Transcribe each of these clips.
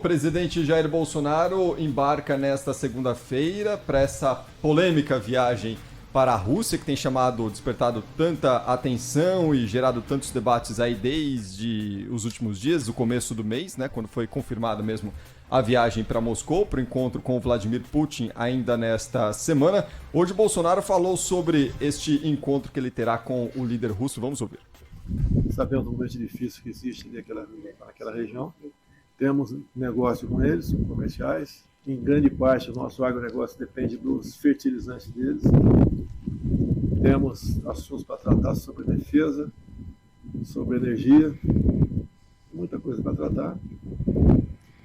O presidente Jair Bolsonaro embarca nesta segunda-feira para essa polêmica viagem para a Rússia, que tem despertado tanta atenção e gerado tantos debates aí desde os últimos dias, o começo do mês, né, quando foi confirmada mesmo a viagem para Moscou, para o encontro com Vladimir Putin ainda nesta semana. Hoje Bolsonaro falou sobre este encontro que ele terá com o líder russo. Vamos ouvir. Sabemos do momento difícil que existe naquela região. Temos negócio com eles, comerciais. Em grande parte, o nosso agronegócio depende dos fertilizantes deles. Temos assuntos para tratar sobre defesa, sobre energia, muita coisa para tratar.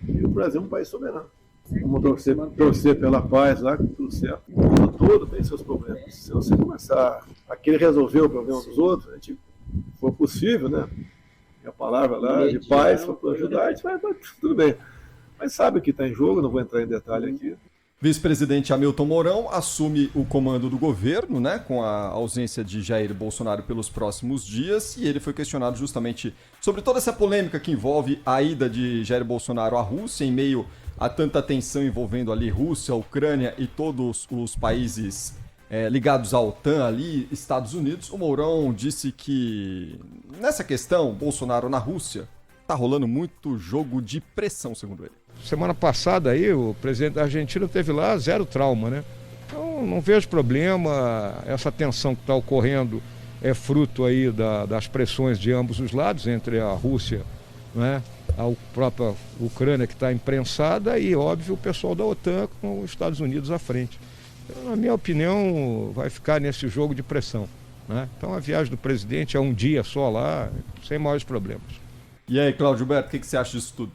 E o Brasil é um país soberano. Vamos torcer pela paz lá, que tudo certo. O mundo todo tem seus problemas. Se você começar a querer resolver o problema dos outros, a gente for possível, né? E a palavra lá de paz para ajudar, a gente vai tudo bem. Mas sabe o que está em jogo, não vou entrar em detalhe aqui. Vice-presidente Hamilton Mourão assume o comando do governo, né, com a ausência de Jair Bolsonaro pelos próximos dias, e ele foi questionado justamente sobre toda essa polêmica que envolve a ida de Jair Bolsonaro à Rússia, em meio a tanta tensão envolvendo ali Rússia, Ucrânia e todos os países ligados à OTAN ali, Estados Unidos. O Mourão disse que nessa questão, Bolsonaro na Rússia, tá rolando muito jogo de pressão, segundo ele. Semana passada aí, o presidente da Argentina teve lá zero trauma, né? Então não vejo problema, essa tensão que está ocorrendo é fruto aí das pressões de ambos os lados, entre a Rússia, né, a própria Ucrânia que está imprensada e, óbvio, o pessoal da OTAN com os Estados Unidos à frente. Então, na minha opinião, vai ficar nesse jogo de pressão, né? Então a viagem do presidente é um dia só lá, sem maiores problemas. E aí, Cláudio Berto, o que você acha disso tudo?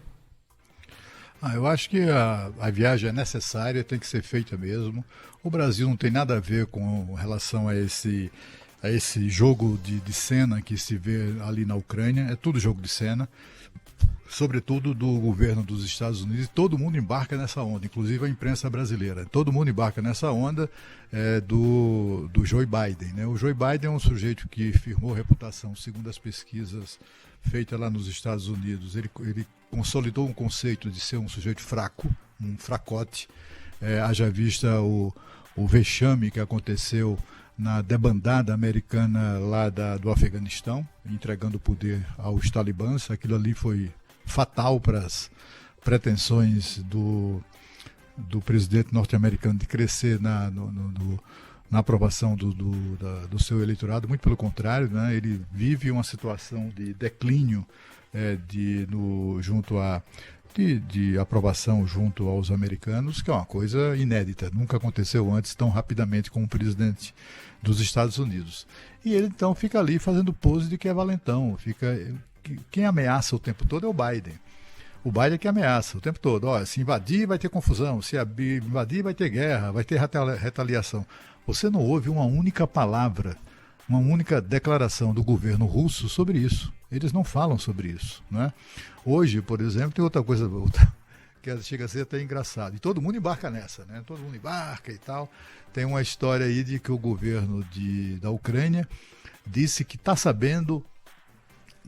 Eu acho que a viagem é necessária, tem que ser feita mesmo. O Brasil não tem nada a ver com relação a esse jogo de cena que se vê ali na Ucrânia. É tudo jogo de cena, sobretudo do governo dos Estados Unidos. Todo mundo embarca nessa onda, inclusive a imprensa brasileira. Todo mundo embarca nessa onda do Joe Biden, né? O Joe Biden é um sujeito que firmou reputação, segundo as pesquisas feitas lá nos Estados Unidos. Ele consolidou um conceito de ser um sujeito fraco, um fracote. Haja vista o vexame que aconteceu na debandada americana lá do Afeganistão, entregando o poder aos talibãs. Aquilo ali foi fatal para as pretensões do presidente norte-americano de crescer na aprovação do seu eleitorado. Muito pelo contrário, né? Ele vive uma situação de declínio de aprovação junto aos americanos, que é uma coisa inédita, nunca aconteceu antes tão rapidamente com o presidente dos Estados Unidos. E ele então fica ali fazendo pose de que é valentão. Quem ameaça o tempo todo é o Biden. O Biden que ameaça o tempo todo. Se invadir vai ter confusão, se invadir vai ter guerra, vai ter retaliação. Você não ouve uma única palavra, uma única declaração do governo russo sobre isso. Eles não falam sobre isso, né? Hoje, por exemplo, tem outra coisa que chega a ser até engraçado. E todo mundo embarca nessa, né? Todo mundo embarca e tal. Tem uma história aí de que o governo da Ucrânia disse que está sabendo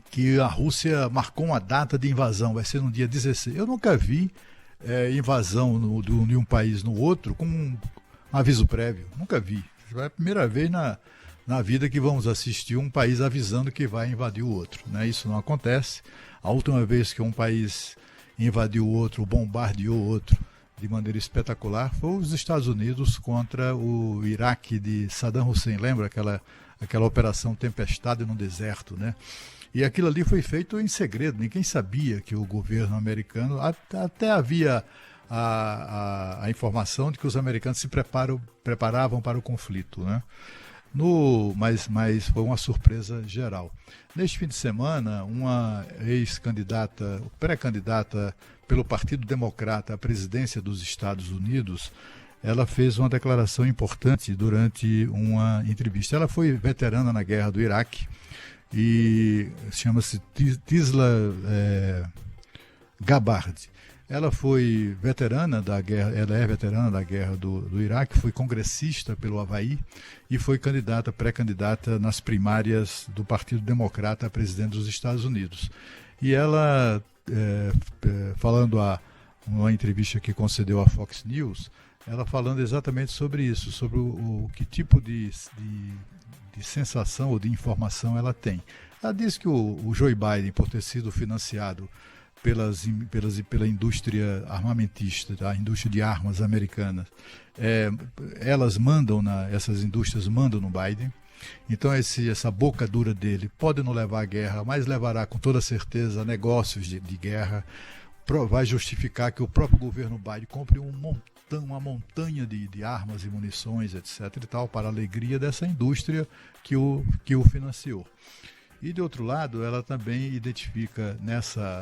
que a Rússia marcou uma data de invasão, vai ser no dia 16. Eu nunca vi invasão de um país no outro com um aviso prévio. Nunca vi. É a primeira vez na vida que vamos assistir um país avisando que vai invadir o outro, né? Isso não acontece. A última vez que um país invadiu o outro, bombardeou o outro de maneira espetacular, foi os Estados Unidos contra o Iraque de Saddam Hussein. Lembra aquela operação Tempestade no deserto, né? E aquilo ali foi feito em segredo, ninguém sabia que o governo americano, até havia a informação de que os americanos se preparavam para o conflito, né? Mas foi uma surpresa geral. Neste fim de semana, uma pré-candidata pelo Partido Democrata à presidência dos Estados Unidos, ela fez uma declaração importante durante uma entrevista. Ela foi veterana na guerra do Iraque e chama-se Tisla Gabbard. Ela foi veterana da guerra, ela é veterana da guerra do Iraque, foi congressista pelo Havaí e foi pré-candidata nas primárias do Partido Democrata a presidente dos Estados Unidos. E ela, falando uma entrevista que concedeu à Fox News, ela falando exatamente sobre isso, sobre o que tipo de sensação ou de informação ela tem. Ela diz que o Joe Biden, por ter sido financiado pela indústria armamentista, a indústria de armas americanas, essas indústrias mandam no Biden. Então essa boca dura dele pode não levar à guerra, mas levará com toda certeza a negócios de guerra. Vai justificar que o próprio governo Biden compre uma montanha de armas e munições, etc. e tal, para a alegria dessa indústria que o financiou. E, de outro lado, ela também identifica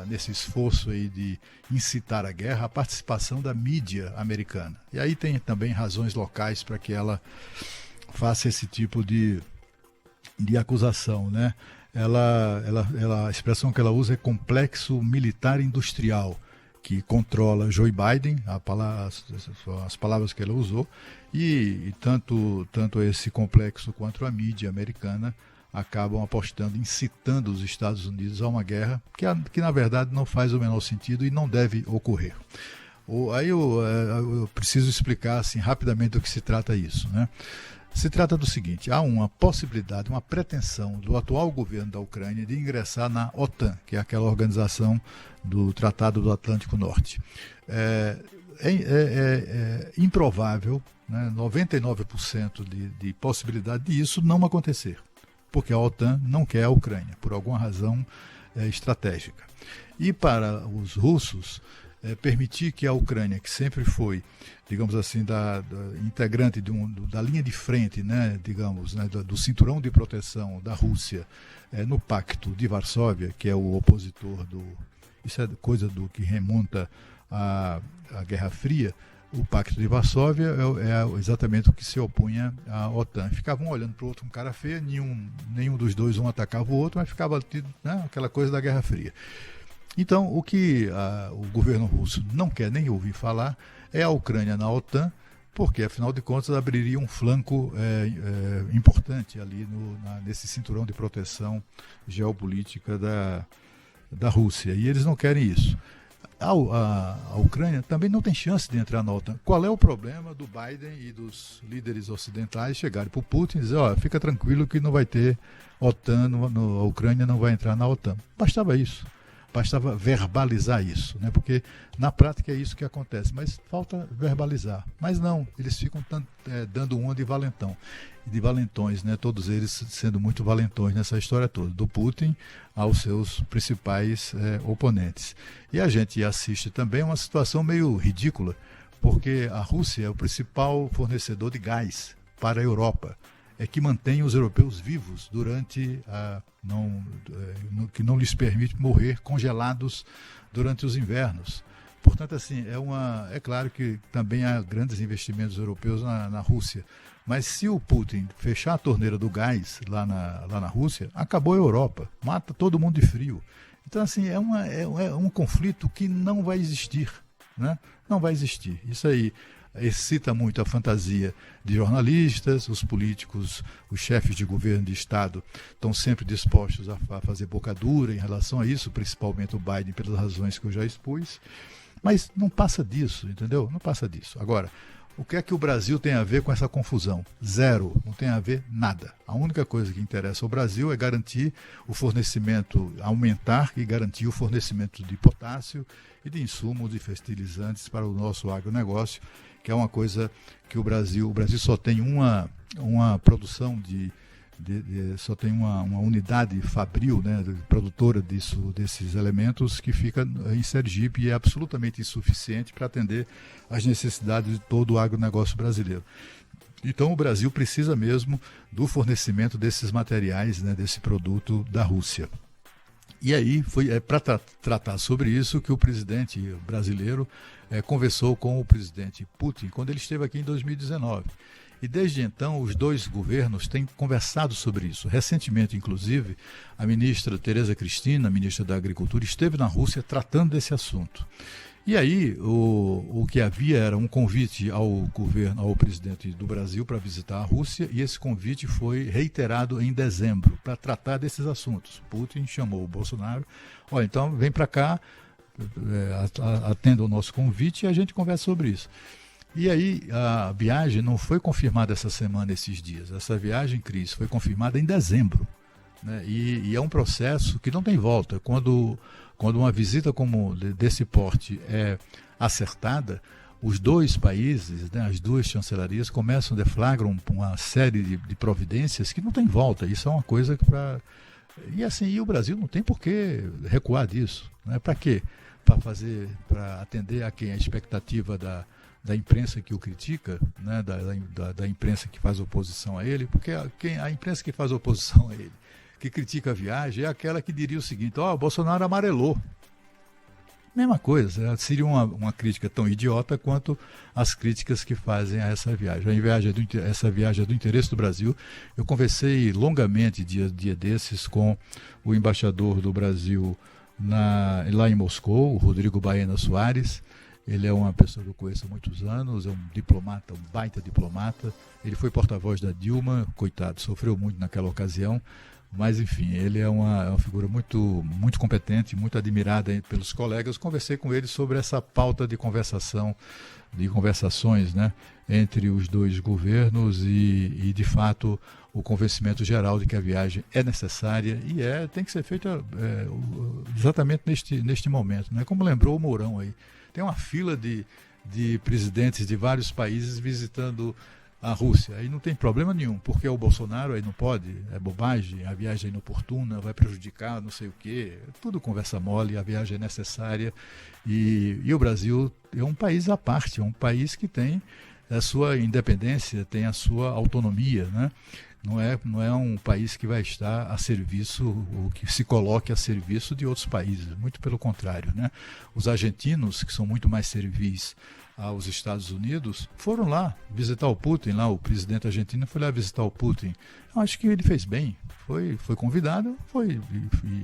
nesse esforço aí de incitar a guerra a participação da mídia americana. E aí tem também razões locais para que ela faça esse tipo de acusação, né? A expressão que ela usa é complexo militar industrial, que controla Joe Biden, as palavras que ela usou, e tanto esse complexo quanto a mídia americana acabam apostando, incitando os Estados Unidos a uma guerra que na verdade não faz o menor sentido e não deve ocorrer. Aí eu preciso explicar assim, rapidamente do que se trata isso, né? Se trata do seguinte: há uma possibilidade, uma pretensão do atual governo da Ucrânia de ingressar na OTAN, que é aquela organização do Tratado do Atlântico Norte. É improvável, né, 99% de possibilidade de isso não acontecer, porque a OTAN não quer a Ucrânia, por alguma razão estratégica. E para os russos, permitir que a Ucrânia, que sempre foi, digamos assim, integrante da linha de frente, né, digamos, né, do cinturão de proteção da Rússia, no Pacto de Varsóvia, que é o opositor isso é coisa do que remonta à Guerra Fria. O Pacto de Varsóvia é exatamente o que se opunha à OTAN. Ficavam olhando para o outro com cara feia, nenhum dos dois um atacava o outro, mas ficava, né, aquela coisa da Guerra Fria. Então, o que o governo russo não quer nem ouvir falar é a Ucrânia na OTAN, porque, afinal de contas, abriria um flanco importante ali nesse cinturão de proteção geopolítica da Rússia. E eles não querem isso. A Ucrânia também não tem chance de entrar na OTAN. Qual é o problema do Biden e dos líderes ocidentais chegarem para o Putin e dizer: fica tranquilo que não vai ter OTAN, a Ucrânia não vai entrar na OTAN? Bastava isso. Bastava verbalizar isso, né? Porque na prática é isso que acontece, mas falta verbalizar. Mas não, eles ficam dando uma de valentão, de valentões, né? Todos eles sendo muito valentões nessa história toda, do Putin aos seus principais oponentes. E a gente assiste também uma situação meio ridícula, porque a Rússia é o principal fornecedor de gás para a Europa, que mantém os europeus vivos durante que não lhes permite morrer congelados durante os invernos. Portanto, assim, é claro que também há grandes investimentos europeus na Rússia, mas se o Putin fechar a torneira do gás lá na Rússia, acabou a Europa, mata todo mundo de frio. Então, assim, é um conflito que não vai existir, né? Não vai existir. Isso aí excita muito a fantasia de jornalistas, os políticos, os chefes de governo de Estado estão sempre dispostos a fazer boca dura em relação a isso, principalmente o Biden, pelas razões que eu já expus, mas não passa disso, entendeu? Não passa disso. Agora, o que é que o Brasil tem a ver com essa confusão? Zero, não tem a ver nada. A única coisa que interessa ao Brasil é garantir o fornecimento, aumentar e garantir o fornecimento de potássio e de insumos e fertilizantes para o nosso agronegócio, que é uma coisa que o Brasil só tem uma produção só tem uma unidade fabril, né, produtora desses elementos, que fica em Sergipe e é absolutamente insuficiente para atender às necessidades de todo o agronegócio brasileiro. Então o Brasil precisa mesmo do fornecimento desses materiais, né, desse produto da Rússia. E aí foi para tratar sobre isso que o presidente brasileiro conversou com o presidente Putin quando ele esteve aqui em 2019. E desde então os dois governos têm conversado sobre isso. Recentemente, inclusive, a ministra Tereza Cristina, ministra da Agricultura, esteve na Rússia tratando desse assunto. E aí o que havia era um convite ao presidente do Brasil para visitar a Rússia, e esse convite foi reiterado em dezembro para tratar desses assuntos. Putin chamou o Bolsonaro: olha, então vem para cá, atenda o nosso convite e a gente conversa sobre isso. E aí a viagem não foi confirmada essa semana, esses dias. Essa viagem, Cris, foi confirmada em dezembro, né? E é um processo que não tem volta. Quando uma visita como desse porte é acertada, os dois países, né, as duas chancelarias deflagram uma série de providências que não tem volta. Isso é uma coisa que e o Brasil não tem por que recuar disso, né? Para quê? Para atender a quem? A expectativa da imprensa que o critica, né? da imprensa que faz oposição a ele, porque a imprensa que faz oposição a ele, que critica a viagem, é aquela que diria o seguinte: o Bolsonaro amarelou. Mesma coisa, seria uma crítica tão idiota quanto as críticas que fazem a essa viagem. Essa viagem é do interesse do Brasil. Eu conversei longamente dia desses com o embaixador do Brasil lá em Moscou, o Rodrigo Baena Soares. Ele é uma pessoa que eu conheço há muitos anos, é um diplomata, um baita diplomata. Ele foi porta-voz da Dilma, coitado, sofreu muito naquela ocasião. Mas, enfim, ele é uma figura muito, muito competente, muito admirada pelos colegas. Conversei com ele sobre essa pauta de conversações, né, entre os dois governos e, de fato, o convencimento geral de que a viagem é necessária e tem que ser feita exatamente neste momento, né? Como lembrou o Mourão aí. Tem uma fila de presidentes de vários países visitando a Rússia. Aí não tem problema nenhum, porque o Bolsonaro aí não pode, é bobagem, a viagem é inoportuna, vai prejudicar não sei o quê, tudo conversa mole, a viagem é necessária e o Brasil é um país à parte, é um país que tem a sua independência, tem a sua autonomia, né? Não é um país que vai estar a serviço, ou que se coloque a serviço de outros países, muito pelo contrário, né? Os argentinos, que são muito mais servis aos Estados Unidos, foram lá visitar o Putin, o presidente argentino foi lá visitar o Putin. Eu acho que ele fez bem, foi convidado, foi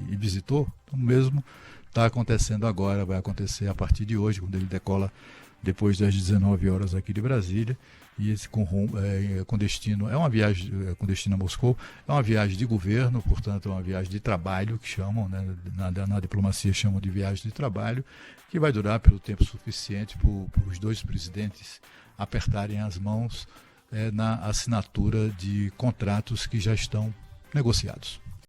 e visitou. O mesmo está acontecendo agora, vai acontecer a partir de hoje, quando ele decola depois das 19 horas aqui de Brasília, e esse com destino, é uma viagem com destino a Moscou, é uma viagem de governo, portanto é uma viagem de trabalho, que chamam, né, na diplomacia chamam de viagem de trabalho, que vai durar pelo tempo suficiente para os dois presidentes apertarem as mãos na assinatura de contratos que já estão negociados.